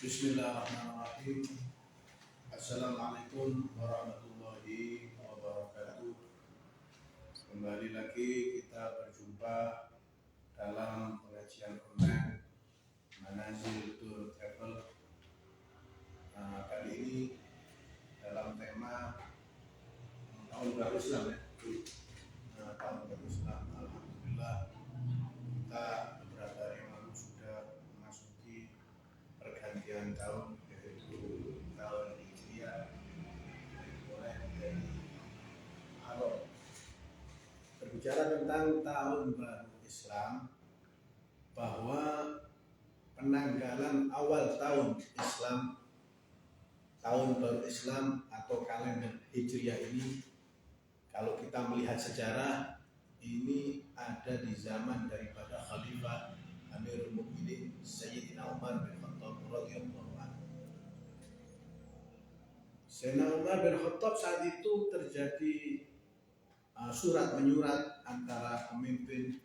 Bismillahirrahmanirrahim. Assalamualaikum warahmatullahi wabarakatuh. Kembali lagi kita berjumpa dalam pengajian online Manazil Tour Travel. Kali ini dalam tema tahun baru Islam ya. Tahun baru Islam. Alhamdulillah kita beberapa hari yang lalu sudah memasuki pergantian tahun, yaitu tahun Hijriah, mulai dari Muharram. Berbicara tentang tahun baru Islam, bahwa penanggalan awal tahun Islam, tahun baru Islam atau kalender Hijriah ini, kalau kita melihat sejarah, ini ada di zaman daripada Khalifah Amirul Mukminin Sayyidina Umar bin Khattab radhiyallahu anhu. Sayyidina Umar bin Khattab saat itu terjadi surat menyurat antara pemimpin.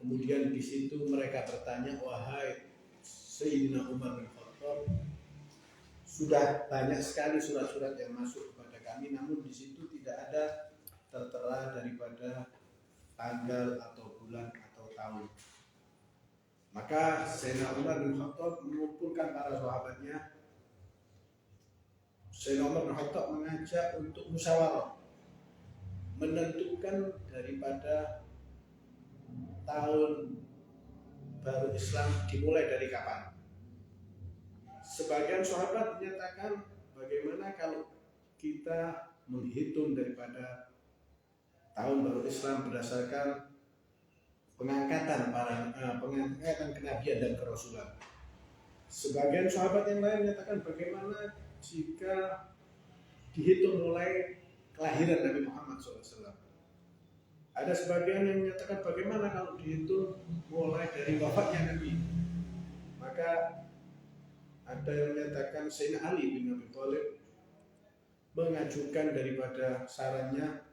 Kemudian di situ mereka bertanya, wahai Sayyidina Umar bin Khattab, sudah banyak sekali surat-surat yang masuk kepada kami, namun di situ tidak ada tertera daripada tanggal atau bulan atau tahun. Maka Sayyidina Umar bin Khattab mengumpulkan para sahabatnya. Sayyidina Umar bin Khattab mengajak untuk musyawarah, menentukan daripada tahun baru Islam dimulai dari kapan. Sebagian sahabat menyatakan, bagaimana kalau kita menghitung daripada tahun baru Islam berdasarkan pengangkatan kenabian dan kerasulan. Sebagian sahabat yang lain menyatakan, bagaimana jika dihitung mulai kelahiran Nabi Muhammad SAW. Ada sebagian yang menyatakan, bagaimana kalau dihitung mulai dari wafatnya Nabi. Maka ada yang menyatakan Sayyidina Ali bin Abi Thalib mengajukan daripada sarannya,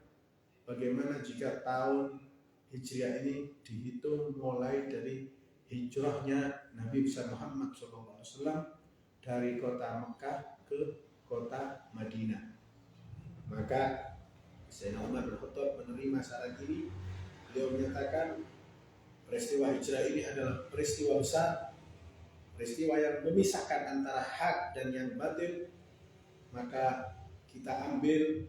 bagaimana jika tahun Hijriah ini dihitung mulai dari hijrahnya Nabi besar Muhammad SAW dari kota Mekah ke kota Madinah. Maka Sayyidina Umar bin Khattab menerima saran ini. Beliau menyatakan peristiwa hijrah ini adalah peristiwa besar, peristiwa yang memisahkan antara hak dan yang batil. Maka kita ambil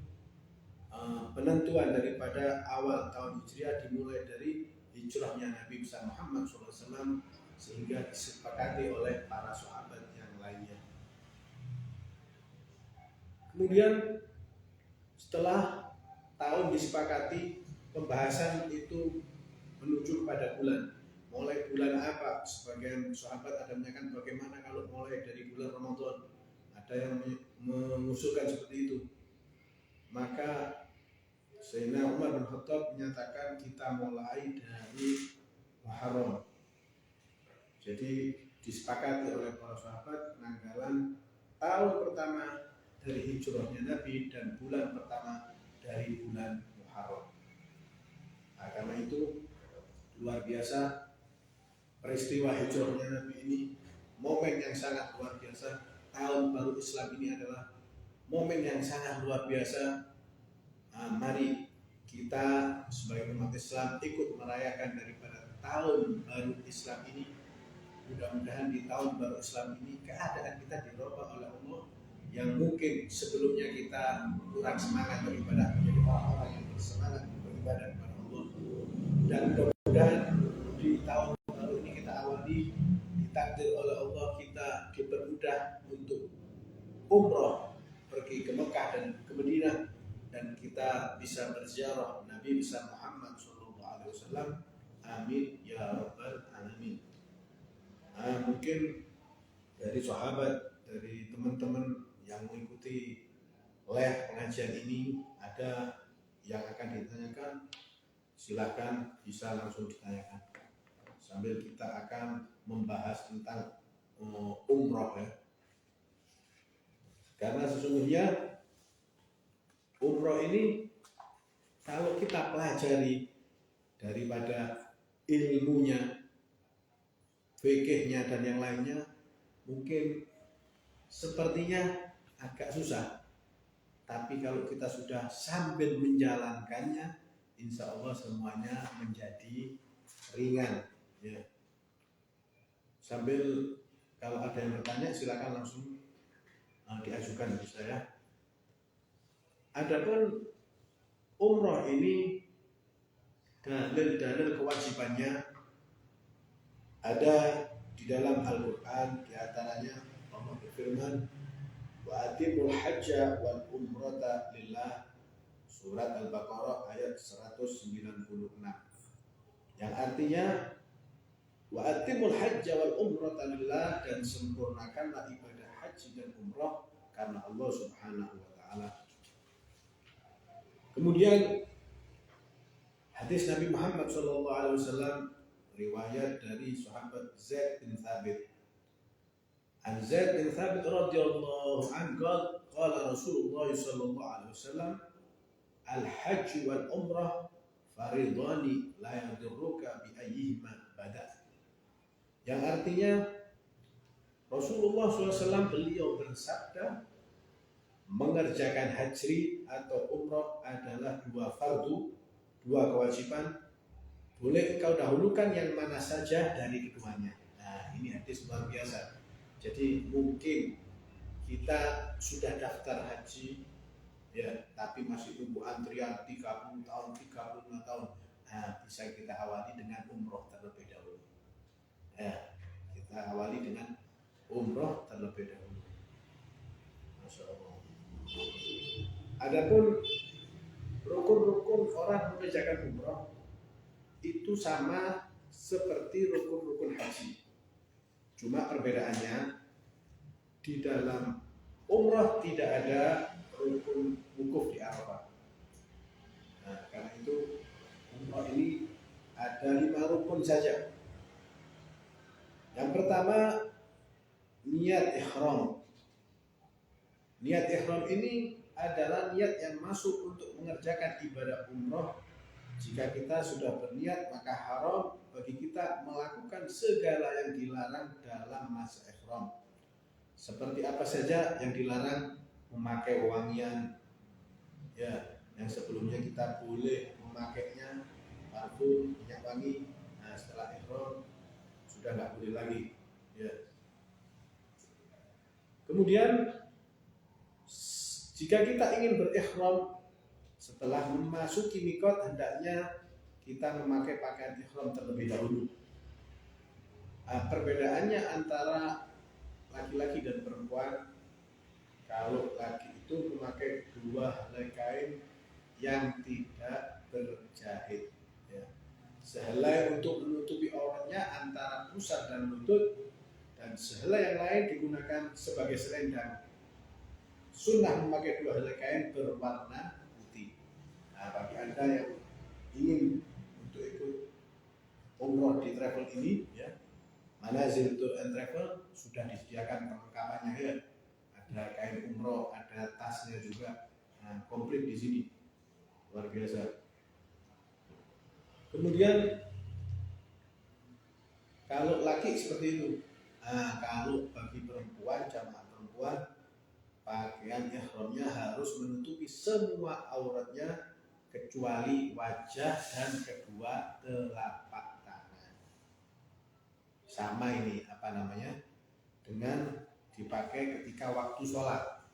penentuan daripada awal tahun Hijriah dimulai dari hijrahnya Nabi besar Muhammad SAW sehingga disepakati oleh para sahabat yang lainnya. Kemudian setelah tahun disepakati, pembahasan itu menuju kepada bulan. Mulai bulan apa? Sebagian sahabat ada menyatakan, bagaimana kalau mulai dari bulan Ramadan? Ada yang mengusulkan seperti itu. Maka Sayyidina Umar bin Khattab menyatakan, kita mulai dari Muharram. Jadi disepakati oleh para sahabat penanggalan tahun pertama dari hijrahnya Nabi dan bulan pertama dari bulan Muharram. Nah, karena itu luar biasa peristiwa hijrahnya Nabi ini, momen yang sangat luar biasa. Tahun baru Islam ini adalah momen yang sangat luar biasa. Mari kita sebagai umat Islam ikut merayakan daripada tahun baru Islam ini. Mudah-mudahan di tahun baru Islam ini keadaan kita dirubah oleh Allah, yang mungkin sebelumnya kita kurang semangat beribadah menjadi orang-orang yang bersemangat beribadah kepada Allah. Dan mudah-mudahan di tahun baru ini kita awali, ditakdir oleh Allah kita dipermudah untuk umroh, pergi ke Mekah dan ke Madinah, dan kita bisa berziarah Nabi besar Muhammad SAW. Amin ya rabbal alamin. Mungkin dari sahabat, dari teman-teman yang mengikuti live pengajian ini, ada yang akan ditanyakan, silakan bisa langsung ditanyakan. Sambil kita akan membahas tentang umroh ya. Karena sesungguhnya umroh ini kalau kita pelajari daripada ilmunya, fikihnya dan yang lainnya, mungkin sepertinya agak susah. Tapi kalau kita sudah sambil menjalankannya, insya Allah semuanya menjadi ringan. Ya. Sambil kalau ada yang bertanya silakan langsung diajukan ke saya. Adapun umroh ini dalil-dalil kewajibannya ada di dalam Al-Quran, di antaranya Allah berfirman, wa atimul hajja wal umrata lillah, surat Al-Baqarah ayat 196, yang artinya wa atimul hajja wal umrata lillah, dan sempurnakanlah ibadah haji dan umrah karena Allah Subhanahu wa taala. Kemudian hadis Nabi Muhammad SAW riwayat dari sahabat Zaid bin Thabit. An Zaid bin Thabit radhiyallahu anhu qala Rasulullah sallallahu alaihi wasallam al-hajj wal umrah faridani la yadurruka bi ayyihima bada. Yang artinya Rasulullah SAW beliau bersabda, mengerjakan haji atau umrah adalah dua fardu, dua kewajiban. Boleh engkau dahulukan yang mana saja dari keduanya. Nah, ini hadis luar biasa. Jadi mungkin kita sudah daftar haji, ya, tapi masih tunggu antrian 30 tahun, 35 tahun. Nah, bisa kita awali dengan umroh terlebih dahulu. Ya, kita awali dengan umroh terlebih dahulu. Masya Allah. Adapun rukun-rukun orang mengerjakan umroh itu sama seperti rukun-rukun haji. Cuma perbedaannya di dalam umroh tidak ada rukun wukuf di Arafah. Nah, karena itu umroh ini ada 5 rukun saja. Yang pertama, niat ihram. Niat ihram ini adalah niat yang masuk untuk mengerjakan ibadah umroh. Jika kita sudah berniat, maka haram bagi kita melakukan segala yang dilarang dalam masa ihram. Seperti apa saja yang dilarang? Memakai wangian, ya, yang sebelumnya kita boleh memakainya, parfum, minyak wangi. Nah, setelah ihram sudah nggak boleh lagi, ya. Kemudian jika kita ingin berihram setelah memasuki mikot, hendaknya kita memakai pakaian ihram terlebih dahulu. Nah, perbedaannya antara laki-laki dan perempuan, kalau laki itu memakai 2 helai kain yang tidak berjahit, ya. Sehelai untuk menutupi auratnya antara pusar dan lutut, dan sehelai yang lain digunakan sebagai selendang. Sunnah memakai 2 helai kain berwarna putih. Nah, bagi Anda yang ingin untuk ikut umroh di travel ini, ya, Manazil Tour and Travel sudah disediakan perlengkapannya, ya. Ada kain umroh, ada tasnya juga, nah, komplit di sini, luar biasa. Kemudian kalau laki seperti itu. Nah, kalau bagi perempuan, jamaah perempuan, pakaian ihramnya harus menutupi semua auratnya kecuali wajah dan kedua telapak tangan. Sama ini dengan dipakai ketika waktu sholat.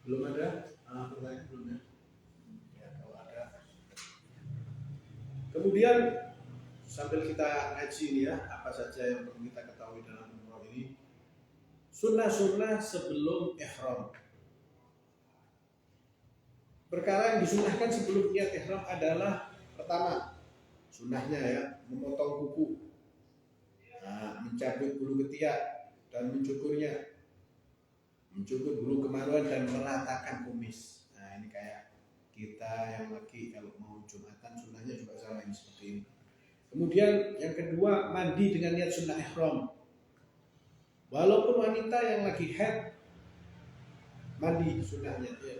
Belum ada pertanyaan belum ya? Ya, kalau ada. Kemudian sambil kita ngaji ini, ya, apa saja yang perlu kita ketahui dalam umroh ini. Sunnah-sunnah sebelum ihram. Perkara yang disunahkan sebelum niat ihram adalah, pertama, sunnahnya, ya, memotong kuku, nah, mencabut bulu ketiak dan mencukurnya, mencukur bulu kemaluan dan meratakan kumis. Nah, ini kayak kita yang laki kalau mau Jumatan sunnahnya juga sama ini seperti ini. Kemudian yang kedua, mandi dengan niat sunnah ihram. Walaupun wanita yang lagi haid, mandi sunnahnya, ya.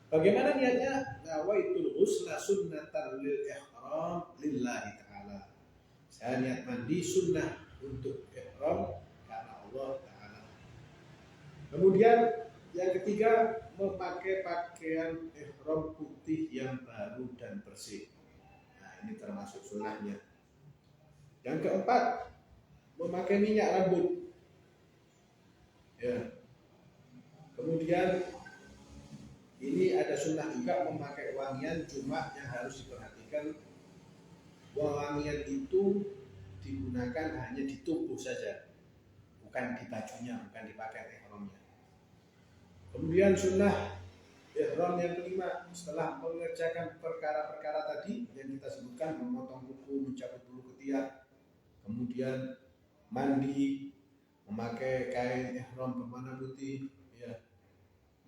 Bagaimana niatnya? Nawaitul ghusla sunnatan lil ihram lillahi ta'ala. Saya niat mandi sunnah untuk ihram karena Allah Ta'ala. Kemudian yang ketiga, memakai pakaian ihram putih yang baru dan bersih. Nah, ini termasuk sunnahnya. Yang keempat, memakai minyak rambut. Ya. Kemudian ini ada sunnah juga memakai wangian, cuma yang harus diperhatikan wangian itu digunakan hanya di tubuh saja, bukan di bajunya, bukan di pakaian ihramnya. Kemudian sunnah ihram yang kelima, setelah mengerjakan perkara-perkara tadi yang kita sebutkan, memotong kuku, mencabut bulu ketiak, kemudian mandi, memakai kain ihram berwarna putih, ya.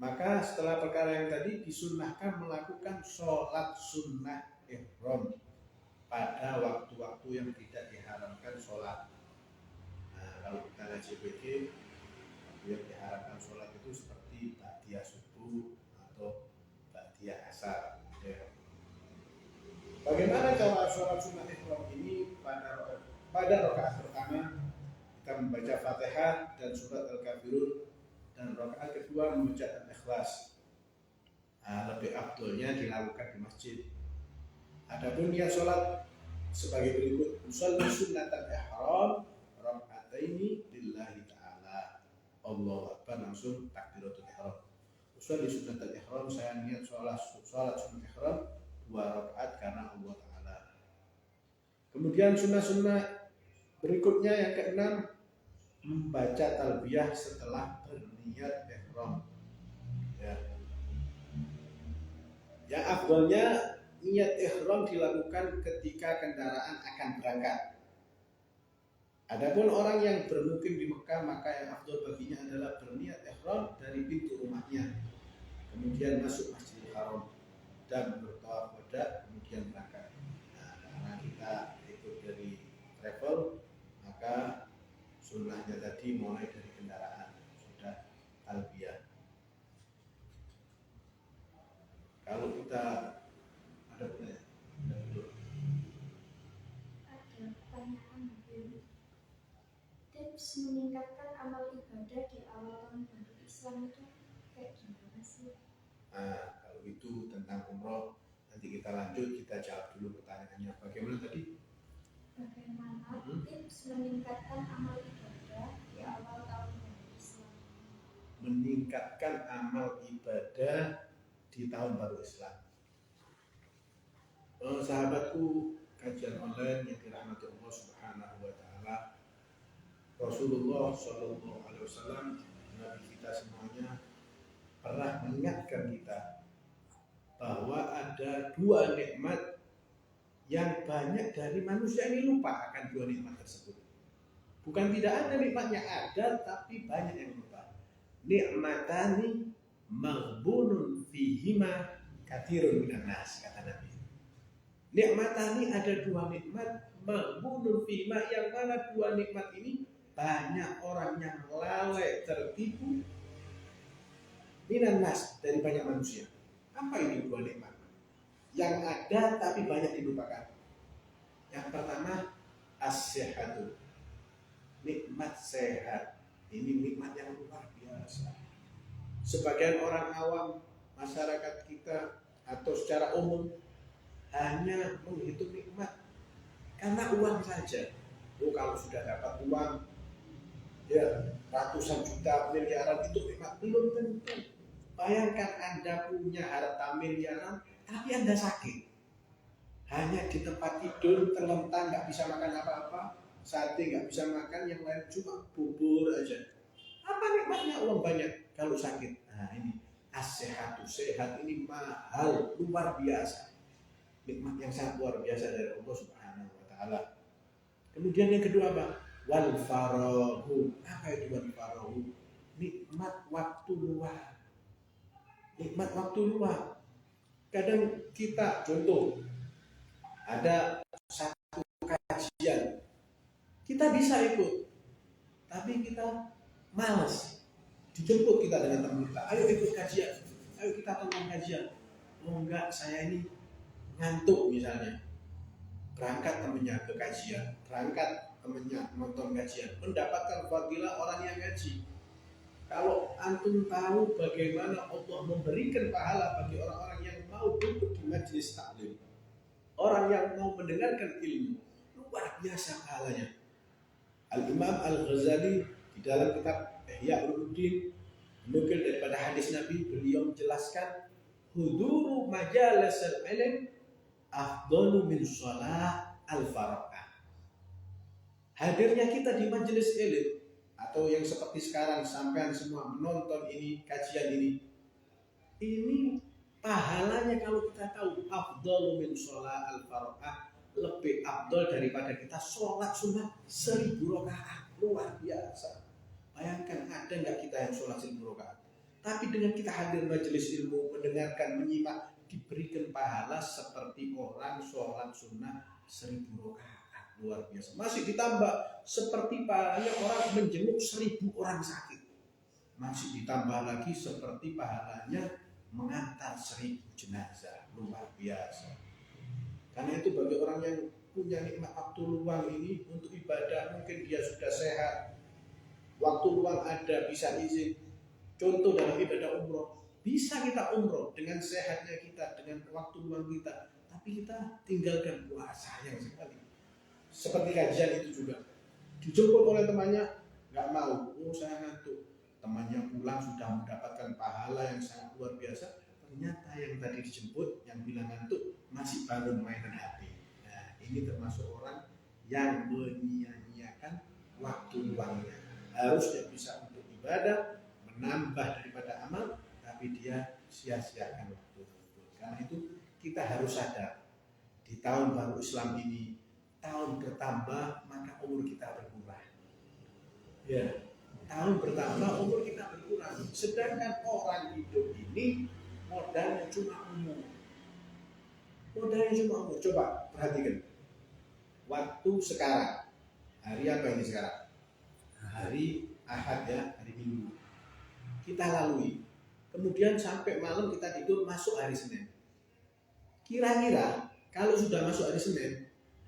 Maka setelah perkara yang tadi disunnahkan melakukan sholat sunnah ihram pada waktu-waktu yang tidak diharamkan sholat. Nah, kalau kita ngaji PG, yang diharamkan sholat itu seperti ba'diyah subuh atau ba'diyah asar. Ya. Bagaimana cara sholat sunnah ihram ini? Pada rakaat pertama kita membaca Fatihah dan surat Al-Kafirun, dan rakaat kedua membaca Al-Ikhlas. Lebih afdolnya dilakukan di masjid. Adapun niat sholat sebagai berikut: usolli sunnatal ihram raka'ataini lillahi ta'ala. Allahu akbar, langsung takbiratul ihram. Usolli sunnatal ihram, saya niat sholat sunnah ihram 2 rakaat karena Allah Ta'ala. Kemudian sunnah-sunnah berikutnya yang keenam, membaca talbiyah setelah berniat ihram. Ya. Yang afdalnya niat ihram dilakukan ketika kendaraan akan berangkat. Adapun orang yang bermukim di Mekah, maka yang afdal baginya adalah berniat ihram dari pintu rumahnya, kemudian masuk Masjidil Haram dan bertawaf wada, kemudian berangkat. Nah, karena kita ikut dari travel, maka sunnahnya tadi mulai dari kendaraan sudah talbiyah. Kalau kita ada pertanyaan, tips meningkatkan amal ibadah di awal tahun baru Islam itu kayak gimana sih? Nah, kalau itu tentang umroh, nanti kita lanjut, kita jawab dulu pertanyaannya. Bagaimana tadi? Bagaimana tips meningkatkan amal ibadah di awal tahun baru Islam? Meningkatkan amal ibadah di tahun baru Islam. Sahabatku, kajian online yang dirahmati Allah Subhanahu wa Ta'ala, Rasulullah Shallallahu Alaihi Wasallam, Nabi kita semuanya, pernah mengingatkan kita bahwa ada 2 nikmat yang banyak dari manusia ini lupa akan 2 nikmat tersebut. Bukan tidak ada nikmatnya, ada, tapi banyak yang lupa. Nikmatani maghbunun fihima katsirun minan nas, kata Nabi. Nikmatani, ada 2 nikmat, maghbunun fihima, yang mana 2 nikmat ini banyak orang yang lalai, tertipu minan nas, dari banyak manusia. Apa ini 2 nikmat yang ada tapi banyak dilupakan? Yang pertama, as-sihhatu, nikmat sehat. Ini nikmat yang luar biasa. Sebagian orang awam, masyarakat kita atau secara umum hanya menghitung nikmat karena uang saja. Kalau sudah dapat uang, ya ratusan juta, miliaran, itu nikmat. Belum tentu. Bayangkan Anda punya harta miliaran, tapi Anda sakit. Hanya di tempat tidur, terlentang, nggak bisa makan apa-apa, sate nggak bisa makan, yang lain cuma bubur aja. Apa nikmatnya uang banyak kalau sakit? Nah ini as-sihhatu, sehat ini mahal, luar biasa. Nikmat yang sangat luar biasa dari Allah Subhanahu wa Ta'ala. Kemudian yang kedua apa? Wal farahu. Apa itu wal farahu? Nikmat waktu luang. Nikmat waktu luang. Kadang kita, contoh, ada satu kajian, kita bisa ikut, tapi kita malas. Dijemput kita dengan teman kita, ayo ikut kajian, ayo kita tonton kajian. Oh enggak, saya ini ngantuk misalnya. Berangkat temennya ke kajian, berangkat temennya nonton kajian, mendapatkan fadilah orang yang ngaji. Kalau antum tahu bagaimana Allah memberikan pahala bagi orang-orang yang mau duduk di majelis taklim, orang yang mau mendengarkan ilmu, luar biasa pahalanya. Al-Imam Al-Ghazali di dalam kitab Ihya Ulumuddin menukil daripada hadis Nabi, beliau menjelaskan huduru majalis al-ilm afdalu min shalah al-faraqah. Hadirnya kita di majelis ilmu atau yang seperti sekarang sampean semua menonton ini, kajian ini pahalanya kalau kita tahu afdalu min shalah al-faraqah, lebih afdal daripada kita sholat sunat 1000 rakaat. Luar biasa. Bayangkan ada nggak kita yang sholat 1000 rakaat, tapi dengan kita hadir majelis ilmu, mendengarkan, menyimak, diberikan pahala seperti orang sholat sunnah 1000 rakaat. Luar biasa. Masih ditambah seperti pahalanya orang menjenguk 1000 orang sakit. Masih ditambah lagi seperti pahalanya mengantar 1000 jenazah. Luar biasa. Karena itu bagi orang yang punya nikmat waktu luang ini untuk ibadah, mungkin dia sudah sehat, waktu luang ada, bisa izin. Contoh dalam ibadah umroh, bisa kita umroh dengan sehatnya kita, dengan waktu luang kita, tapi kita tinggalkan puasa, sayang sekali. Seperti kajian itu juga, dijemput oleh temannya, nggak mau, oh saya ngantuk. Temannya pulang sudah mendapatkan pahala yang sangat luar biasa. Ternyata yang tadi dijemput, yang bilang ngantuk, masih bangun mainan HP. Nah, ini termasuk orang yang menyia-nyiakan waktu luangnya. Harusnya bisa untuk ibadah, menambah daripada amal, tapi dia sia-siakan waktu tersebut. Karena itu kita harus sadar, di tahun baru Islam ini, tahun bertambah maka umur kita berkurang. Ya, tahun bertambah umur kita berkurang. Sedangkan orang hidup ini modalnya cuma umur. Modalnya cuma umur. Coba perhatikan. Waktu sekarang, hari apa ini sekarang? Hari Ahad ya, hari Minggu. Kita lalui. Kemudian sampai malam kita tidur, masuk hari Senin. Kira-kira kalau sudah masuk hari Senin,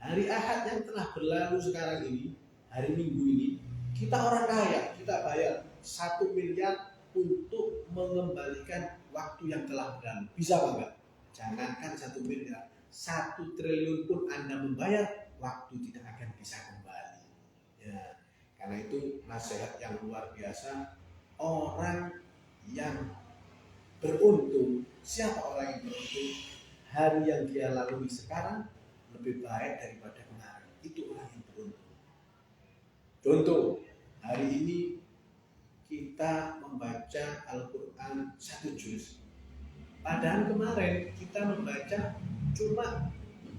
hari Ahad yang telah berlalu sekarang ini, hari Minggu ini, kita orang kaya, kita bayar 1 miliar untuk mengembalikan waktu yang telah berlalu. Bisa apa enggak? Jangankan 1 miliar, 1 triliun pun Anda membayar, waktu tidak akan bisa kembali. Ya, karena itu nasihat yang luar biasa. Orang yang beruntung, siapa orang yang beruntung? Hari yang dia lalui sekarang lebih baik daripada kemarin. Itu orang yang beruntung. Contoh, hari ini kita membaca Al-Quran 1 juz. Padahal kemarin kita membaca cuma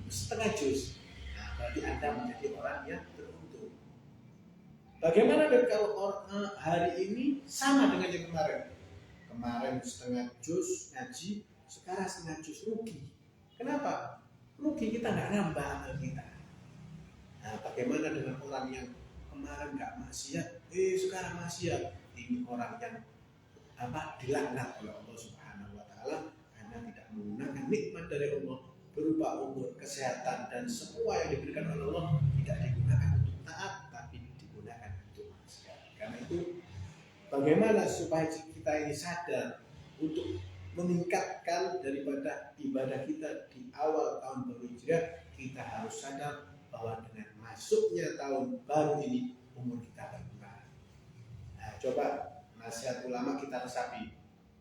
setengah juz. Nah, berarti Anda menjadi orang yang beruntung. Bagaimana kalau hari ini sama dengan yang kemarin? Kemarin setengah juz ngaji, sekarang setengah juz, rugi. Kenapa? Rugi, kita nggak nambah amal kita. Nah, bagaimana dengan orang yang kemarin nggak maksiat, sekarang maksiat? Ini orang yang dilaknat oleh Allah Subhanahu Wa Taala karena tidak menggunakan nikmat dari Allah berupa umur, kesehatan dan semua yang diberikan oleh Allah tidak digunakan untuk taat, tapi digunakan untuk maksiat. Karena itu, bagaimana supaya kita ini sadar untuk meningkatkan daripada ibadah kita di awal tahun baru Hijriah, kita harus sadar bahwa dengan masuknya tahun baru ini umur kita berkurang. Nah, coba nasihat ulama kita resapi,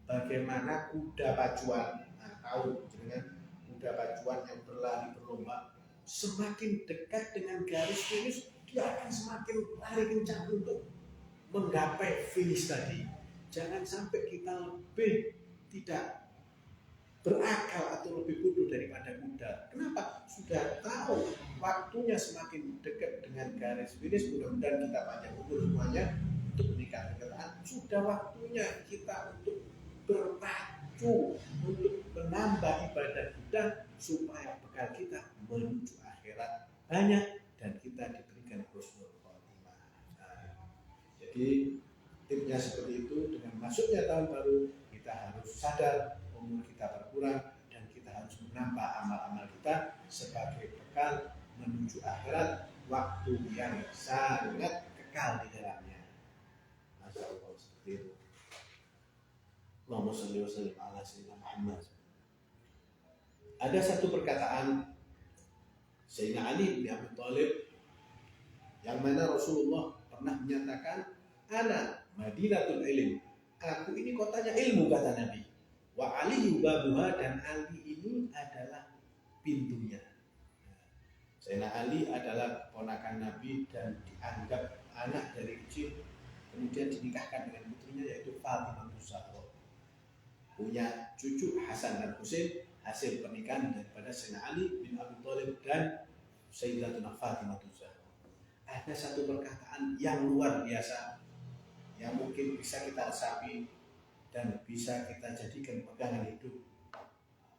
bagaimana kuda pacuan. Nah, tahu dengan kuda pacuan yang berlari berlomba, semakin dekat dengan garis finish, dia akan semakin lari kencang untuk menggapai finish tadi. Jangan sampai kita lebih tidak berakal atau lebih bodoh daripada kuda. Kenapa? Sudah tahu waktunya semakin dekat dengan garis finish, mudah-mudahan kita panjang umur semuanya untuk meningkatkan ketaatan. Sudah waktunya kita untuk berpacu, untuk menambah ibadah kita supaya bekal kita menuju akhirat banyak dan kita diberikan husnul khotimah. Nah, jadi tipsnya seperti itu. Dengan masuknya tahun baru kita harus sadar umur kita berkurang dan kita harus menambah amal-amal kita sebagai bekal menuju akhirat, waktu yang sangat kekal di dalamnya. Masya Allah, seperti itu. Allahumma shalli wa sallim ala sayyidina Muhammad. Ada satu perkataan Sayyidina Ali bin Abi Thalib yang mana Rasulullah pernah menyatakan, ana Madinatul Ilm, aku ini kotanya ilmu, kata Nabi. Wa Ali babuha, dan Ali ini adalah pintunya. Sayyidina Ali adalah ponakan Nabi dan dianggap anak dari kecil, kemudian dinikahkan dengan putrinya yaitu Fatimah Zahra. Punya cucu Hasan dan Husain, hasil pernikahan daripada Sayyidina Ali bin Abi Thalib dan Sayyidatuna Fatimah Zahra. Ada satu perkataan yang luar biasa yang mungkin bisa kita resapi dan bisa kita jadikan pegangan hidup.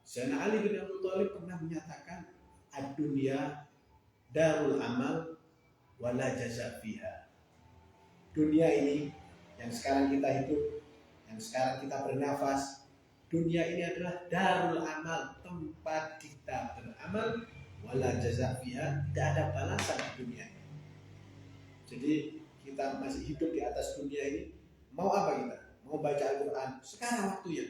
Sayyidina Ali bin Abi Thalib pernah menyatakan, ad-dunya darul amal wala jaza fiha. Dunia ini yang sekarang kita hidup, yang sekarang kita bernafas, dunia ini adalah darul amal, tempat kita beramal, wala jaza fiha, tidak ada balasan di dunia ini. Jadi kita masih hidup di atas dunia ini, mau apa kita? Mau baca Al-Quran, sekarang waktunya.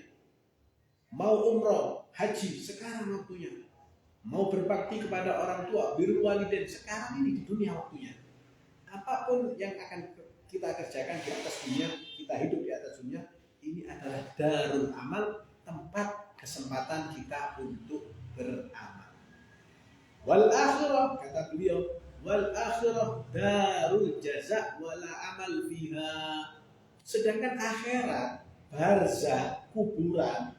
Mau umroh, haji, sekarang waktunya. Mau berbakti kepada orang tua, birrul walidain, sekarang ini di dunia waktunya. Apapun yang akan kita kerjakan di atas dunia, kita hidup di atas dunia, ini adalah darul amal, tempat kesempatan kita untuk beramal. Wal akhirah, kata beliau, wal akhirah darul jaza wala amal fiha. Sedangkan akhirat, barzah, kuburan,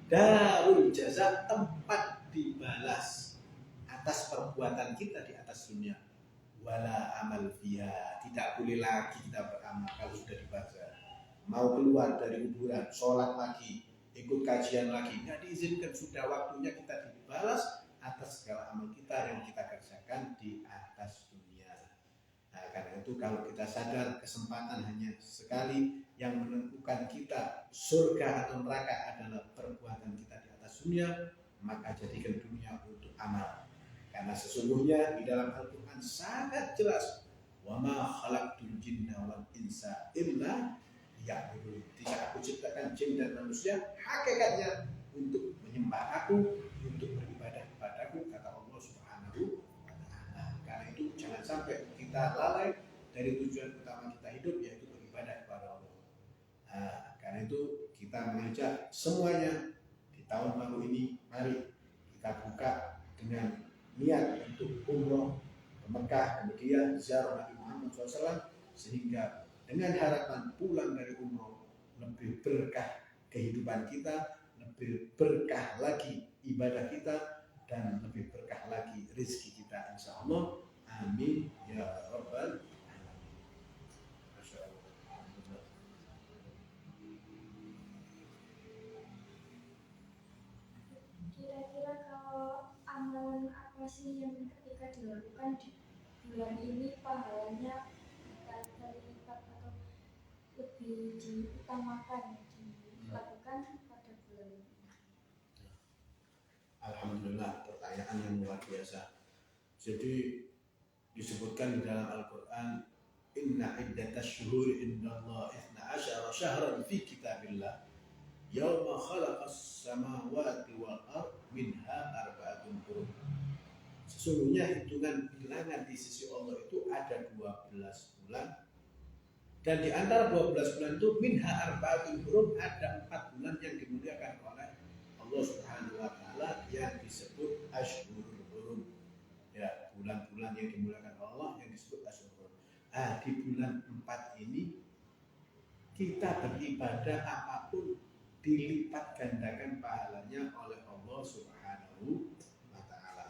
darul jaza, tempat dibalas atas perbuatan kita di atas dunia. Wala amal fiha, tidak boleh lagi kita beramal kalau sudah di barzah. Mau keluar dari kuburan, sholat lagi, ikut kajian lagi, nggak diizinkan. Sudah waktunya kita dibalas atas segala amal kita yang kita kerjakan di atas dunia. Nah, karena itu kalau kita sadar kesempatan hanya sekali, yang menentukan kita surga atau neraka adalah perbuatan kita di atas dunia, maka jadikan dunia untuk amal. Karena sesungguhnya di dalam Al-Quran sangat jelas, wa ma khalaqtul jinna wal insa illa liya'budun. Tidak aku ciptakan jin dan manusia hakikatnya untuk menyembah aku, untuk beribadah kepadaku, kata Allah Subhanahu wa ta'ala. Karena itu jangan sampai kita lalai dari tujuan utama kita hidup, yaitu beribadah kepada Allah. Nah, karena itu kita mengajak semuanya di tahun baru ini, mari kita buka dengan niat untuk umroh ke Mekah, kemudian ziarah Nabi Muhammad SAW, sehingga dengan harapan pulang dari umroh lebih berkah kehidupan kita, lebih berkah lagi ibadah kita, dan lebih berkah lagi rezeki kita, insya Allah. Amin ya rabbal alamin. Masya Allah. Kira-kira kalau amalan apa sih yang ketika dilakukan di bulan ini pahalanya berlipat atau lebih diutamakan dilakukan pada bulan ini? Alhamdulillah, pertanyaan yang luar biasa. Jadi disebutkan di dalam Al-Quran, inna iddatash syuhuri indallah 12 syahran fi kitabillah yauma khalaqas samawati wal ard minha arba'atun hurum. Sesungguhnya hitungan bilangan di sisi Allah itu ada 12 bulan, dan di antara 12 bulan itu minha arba'atun hurum, ada 4 bulan yang dimuliakan oleh Allah Subhanahu wa ta'ala yang disebut Ashhurul Hurum. Ya, bulan-bulan yang dimuliakan Allah yang disebut Ashhurul Hurum. Di bulan 4 ini kita beribadah apapun dilipat gandakan pahalanya oleh Allah Subhanahu wa ta'ala.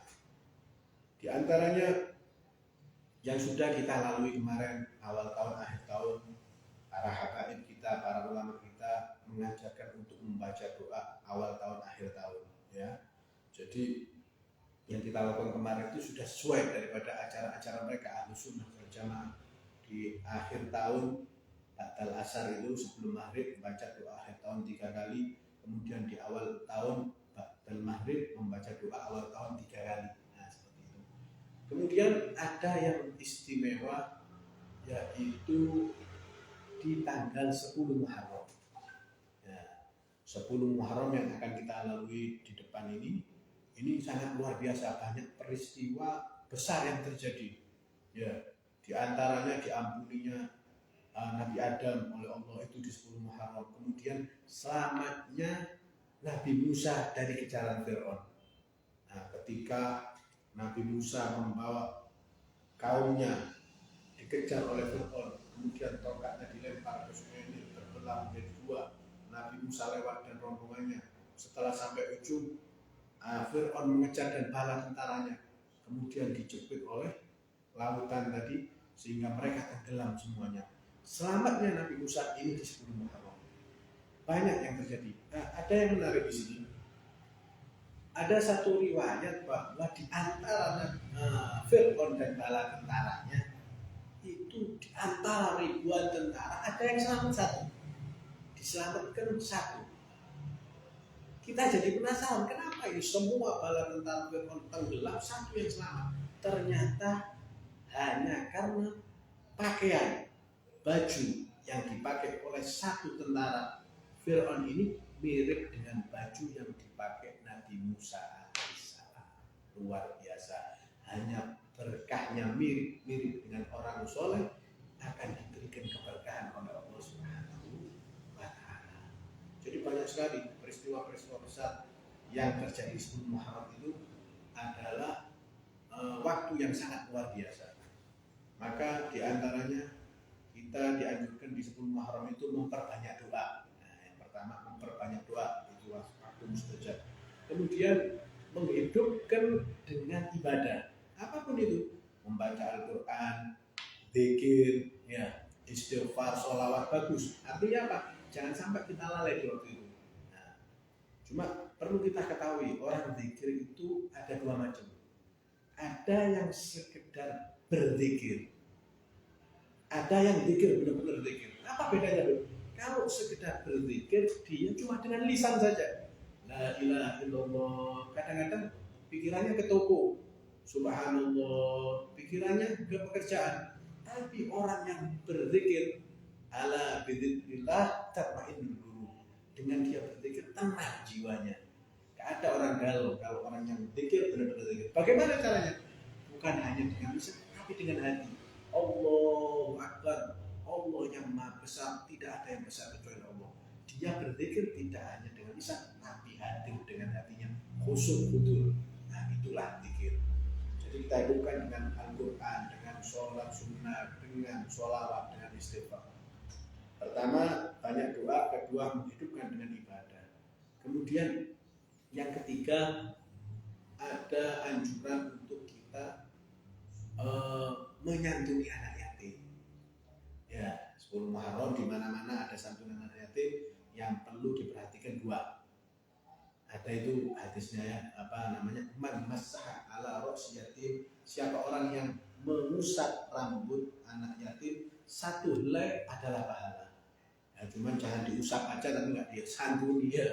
Di antaranya yang sudah kita lalui kemarin, awal tahun, akhir tahun, para habaib kita, para ulama kita mengajarkan untuk membaca doa awal tahun, akhir tahun, ya. Jadi yang kita lakukan kemarin itu sudah sesuai daripada acara-acara mereka Ahlus Sunnah wal Jamaah. Di akhir tahun ba'dal asar itu sebelum maghrib membaca doa akhir tahun 3 kali, kemudian di awal tahun ba'dal maghrib membaca doa awal tahun 3 kali. Nah, seperti itu. Kemudian ada yang istimewa, yaitu di tanggal 10 Muharram. Ya, 10 Muharram yang akan kita lalui di depan ini sangat luar biasa, banyak peristiwa besar yang terjadi. Ya, di antaranya diampuninya Nabi Adam oleh Allah itu di 10 Muharram. Kemudian selamatnya Nabi Musa dari kejaran Fir'aun. Nah, ketika Nabi Musa membawa kaumnya dikejar oleh Fir'aun, kemudian tongkatnya dilempar ke sungai Nil, terbelah menjadi dua. Nabi Musa lewat dan rombongannya. Setelah sampai ujung, Fir'aun mengejar dan bala tentaranya, kemudian dijepit oleh lautan tadi sehingga mereka tenggelam semuanya. Selamatnya Nabi Musa ini di 10 Muharram. Banyak yang terjadi. Ada yang menarik di sini. Ada satu riwayat bahwa di antara Fir'aun dan bala tentaranya itu, di antara ribuan tentara ada yang selamat satu, diselamatkan satu. Kita jadi penasaran, kenapa ini semua bala tentara Fir'aun tenggelam, satu yang selamat? Ternyata hanya karena pakaian, baju yang dipakai oleh satu tentara Fir'aun ini mirip dengan baju yang dipakai Nabi Musa alaihissalam. Luar biasa. Hanya berkahnya mirip dengan orang soleh akan diberikan keberkahan oleh Allah Subhanahu wa Ta'ala. Jadi banyak sekali peristiwa-peristiwa besar yang terjadi sebelum Muharram itu adalah waktu yang sangat luar biasa. Maka diantaranya kita dianjurkan di 10 Muharram itu memperbanyak doa. Nah, yang pertama memperbanyak doa, itu waktu mustajab. Kemudian menghidupkan dengan ibadah, apapun itu, membaca Al-Quran, zikir, ya, istighfar, sholawat, bagus. Artinya apa? Jangan sampai kita lalai di waktu itu. Nah, cuma perlu kita ketahui, orang zikir itu ada dua macam. Ada yang sekedar berzikir, ada yang zikir benar-benar zikir. Apa bedanya, Bro? Kalau sekedar berzikir, dia cuma dengan lisan saja. La ilaha illallah. Kadang-kadang pikirannya ke toko, subhanallah, pikirannya ke pekerjaan. Tapi orang yang berzikir, ala bidzikrillah tatma'innul qulub. Dengan dia berzikir tenang jiwanya. Gak ada orang galau kalau orang yang berzikir benar-benar zikir. Bagaimana caranya? Bukan hanya dengan lisan, tapi dengan hati. Allahu Akbar, Allah yang maha besar, tidak ada yang besar kecuali Allah. Dia berzikir tidak hanya dengan lisan, tapi hadir dengan hatinya, khusyuk hudur. Nah, itulah zikir. Jadi kita hidupkan dengan Al-Quran, dengan sholat sunnah, dengan sholawat, dengan istighfar. Pertama, banyak doa. Kedua, menghidupkan dengan ibadah. Kemudian yang ketiga, ada anjuran untuk kita menyantuni anak yatim. Ya, 10 Muharram di mana-mana ada santunan anak yatim yang perlu diperhatikan dua. Ada itu hadisnya ya, man masaha ala ra'si yatim, siapa orang yang mengusap rambut anak yatim, satu helai adalah pahala. Ya, cuman jangan diusap aja tapi nggak disantuni ya.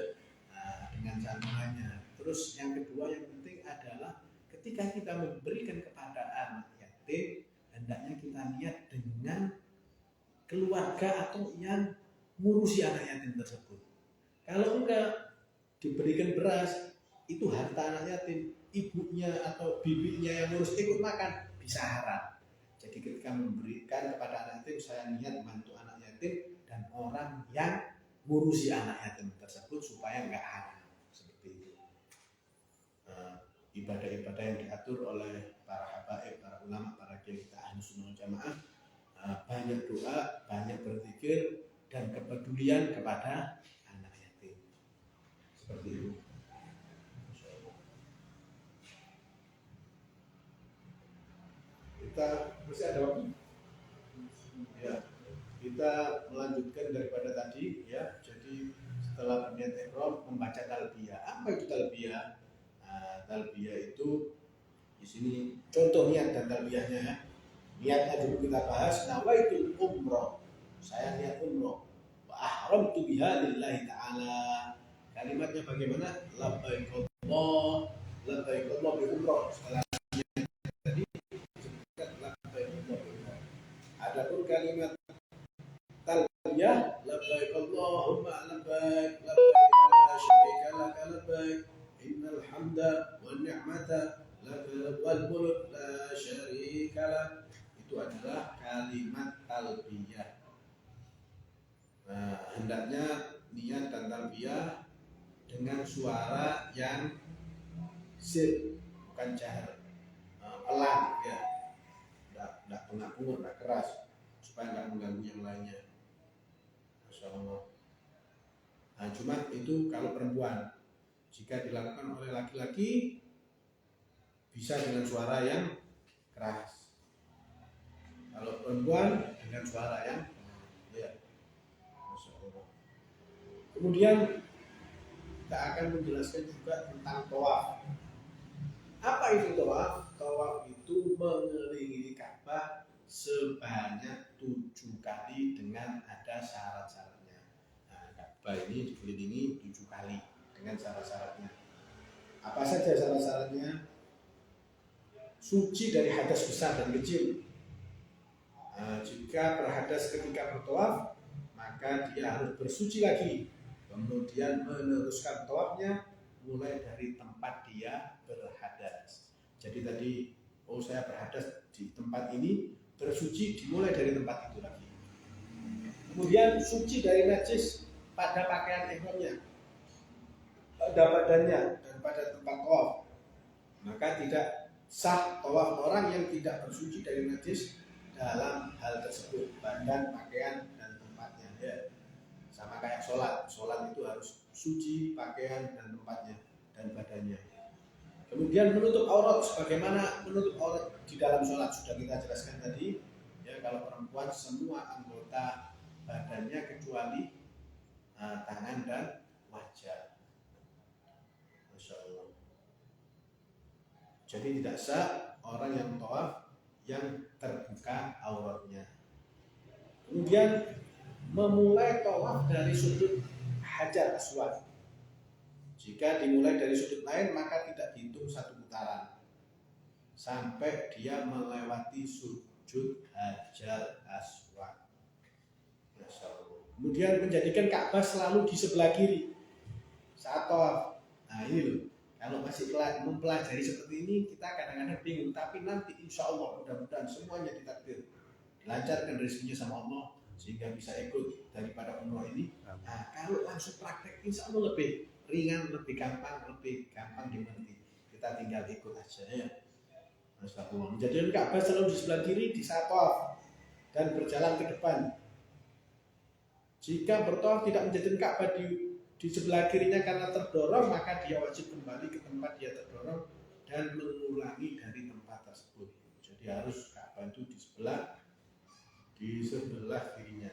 Nah, dengan santunannya. Terus yang kedua yang penting adalah ketika kita memberikan kepada anak yatim, hendaknya kita lihat dengan keluarga atau yang ngurusi anak yatim tersebut. Kalau enggak diberikan beras, itu harta anak yatim, ibunya atau bibinya yang ngurus ikut makan, bisa haram. Jadi ketika memberikan kepada anak yatim, saya niat bantu anak yatim dan orang yang ngurusi anak yatim tersebut supaya enggak haram. Seperti itu. Ibadah-ibadah yang diatur oleh para habaib, para ulama, para kiai kita Ahlus Sunnah wal Jamaah, banyak doa, banyak berzikir dan kepedulian kepada anak yatim. Seperti itu. Kita masih ada waktu? Ya, kita melanjutkan daripada tadi ya. Jadi setelah berniat ihram membaca talbiyah. Apa itu talbiyah? Talbiyah itu di sini contoh niat dan talbiyahnya ya. Niatnya dulu kita bahas, nawaitul umroh. Saya niat umroh. Wa ahramtu biha lillahi ta'ala. Kalimatnya bagaimana? Labbaik Allah, labbaik Allah bi umroh. Setelah tadi labbaik Allah bi umroh. Adapun kalimat talbiyah, labbaik Allahumma labbaik, labbaik labbaik innal hamda wan ni'mata laka wal mulk la syarika lak. Itu adalah kalimat talbiyah. Nah, hendaknya niat dan talbiyah dengan suara yang sir, bukan jahar, pelan ya, tidak pengapungan, tidak keras, supaya nggak mengganggu yang lainnya. Masya Allah. Nah, cuma itu kalau perempuan. Jika dilakukan oleh laki-laki bisa dengan suara yang keras. Kalau perempuan dengan suara yang ya. Masya Allah. Kemudian kita akan menjelaskan juga tentang tawaf. Apa itu tawaf? Tawaf itu mengelilingi Ka'bah sebanyak 7 kali dengan ada syarat-syaratnya. Nah, Ka'bah ini dikelilingi 7 kali dengan syarat-syaratnya. Apa saja syarat-syaratnya? Suci dari hadas besar dan kecil. Nah, jika berhadas ketika bertawaf, maka dia harus bersuci lagi. Kemudian meneruskan tawafnya mulai dari tempat dia berhadas. Jadi tadi, saya berhadas di tempat ini, bersuci dimulai dari tempat itu lagi. Kemudian suci dari najis pada pakaian ihramnya, pada badannya dan pada tempat tawaf. Maka tidak sah tawaf orang yang tidak bersuci dari najis dalam hal tersebut, badan, pakaian dan tempatnya. Ya. Sama kayak sholat itu harus suci pakaian dan tempatnya dan badannya. Kemudian menutup aurat, sebagaimana menutup aurat di dalam sholat sudah kita jelaskan tadi. Ya, kalau perempuan semua anggota badannya kecuali tangan dan wajah. Masya Allah. Jadi tidak sah orang yang tawaf yang terbuka auratnya. Kemudian memulai tawaf dari sudut Hajar Aswad. Jika dimulai dari sudut lain maka tidak dihitung 1 putaran sampai dia melewati sudut Hajar Aswad. Masya Allah. Kemudian menjadikan Ka'bah selalu di sebelah kiri saat tawaf. Nah ini loh, kalau masih mempelajari seperti ini kita kadang-kadang bingung, tapi nanti insya Allah mudah-mudahan semuanya ditakdir, dilancarkan rezekinya sama Allah sehingga bisa ikut daripada umroh ini. Nah, kalau langsung praktek insya Allah lebih ringan, lebih gampang dimengerti. Kita tinggal ikut aja ya. Masya Allah. Menjadikan Ka'bah selalu di sebelah kiri di saat tawaf dan berjalan ke depan. Jika bertawaf tidak menjadikan Ka'bah di sebelah kirinya karena terdorong, maka dia wajib kembali ke tempat dia terdorong dan mengulangi dari tempat tersebut. Jadi harus Ka'bah itu di sebelah kirinya.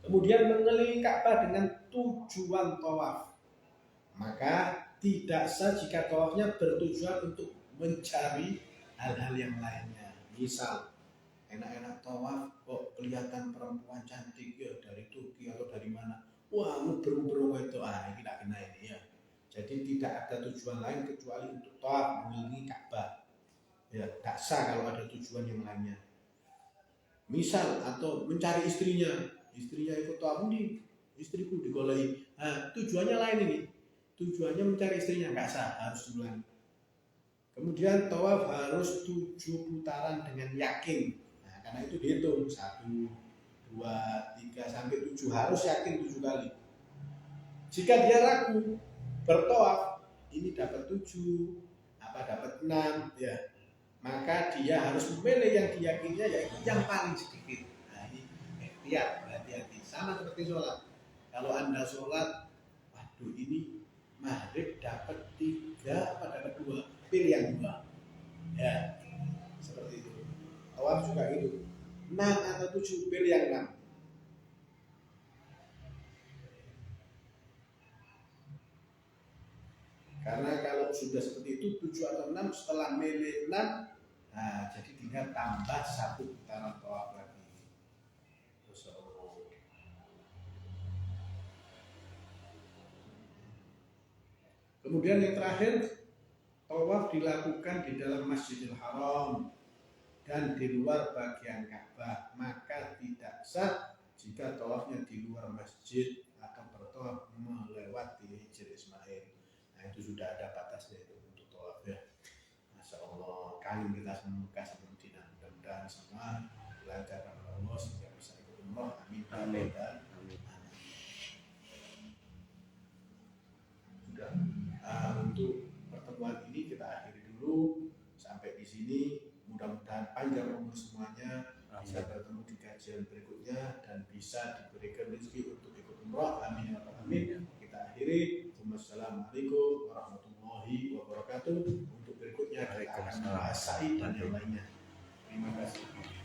Kemudian mengelilingi Ka'bah dengan tujuan tawaf. Maka tidak sah jika tawafnya bertujuan untuk mencari hal-hal yang lainnya. Misal enak-enak tawaf kok kelihatan perempuan cantik ya dari Turki atau dari mana. Wah, nguber-nguber itu ini tidak kena ini ya. Jadi tidak ada tujuan lain kecuali untuk tawaf mengelilingi Ka'bah. Ya, tidak sah kalau ada tujuan yang lainnya. Misal atau mencari istrinya ikut tawaf ini, istriku digolei. Nah, tujuannya lain ini. Tujuannya mencari istrinya, nggak sah, harus diulang. Kemudian tawaf harus 7 putaran dengan yakin. Nah, karena itu dihitung 1, 2, 3 sampai 7, harus yakin 7 kali. Jika dia ragu bertawaf, ini dapat 7, dapat 6 ya. Maka dia harus memilih yang diyakininya yaitu yang paling sedikit. Nah, ini ikhtiar, berhati-hati. Sama seperti sholat. Kalau Anda sholat, waduh ini maghrib dapat 3 pada kedua, pilih yang 2. Ya, seperti itu. Tawaf juga itu. 6 atau 7, pilih yang 6. Karena kalau sudah seperti itu 7 atau 6, setelah milih 6, nah jadi tinggal tambah 1 putaran tawaf lagi. Kemudian yang terakhir, tawaf dilakukan di dalam Masjidil Haram dan di luar bagian Ka'bah. Maka tidak sah jika tawafnya di luar masjid atau bertawaf melewati Hijr Ismail. Nah itu sudah ada batasnya itu untuk tawaf ya. Masya Allah, kali kita semoga sebelum Medina, mudah-mudahan semua dilancarkan oleh Allah sehingga bisa ikut umroh. Amin. Amin. Dan sudah. Untuk pertemuan ini kita akhiri dulu sampai di sini. Mudah-mudahan panjang umur semuanya, bisa bertemu di kajian berikutnya dan bisa diberikan rezeki untuk ikut umroh. Amin ya rabbal alamin. Kita akhiri. Wassalamualaikum warahmatullahi wabarakatuh. Untuk berikutnya kita akan membahas sa'i dan yang lainnya. Terima kasih.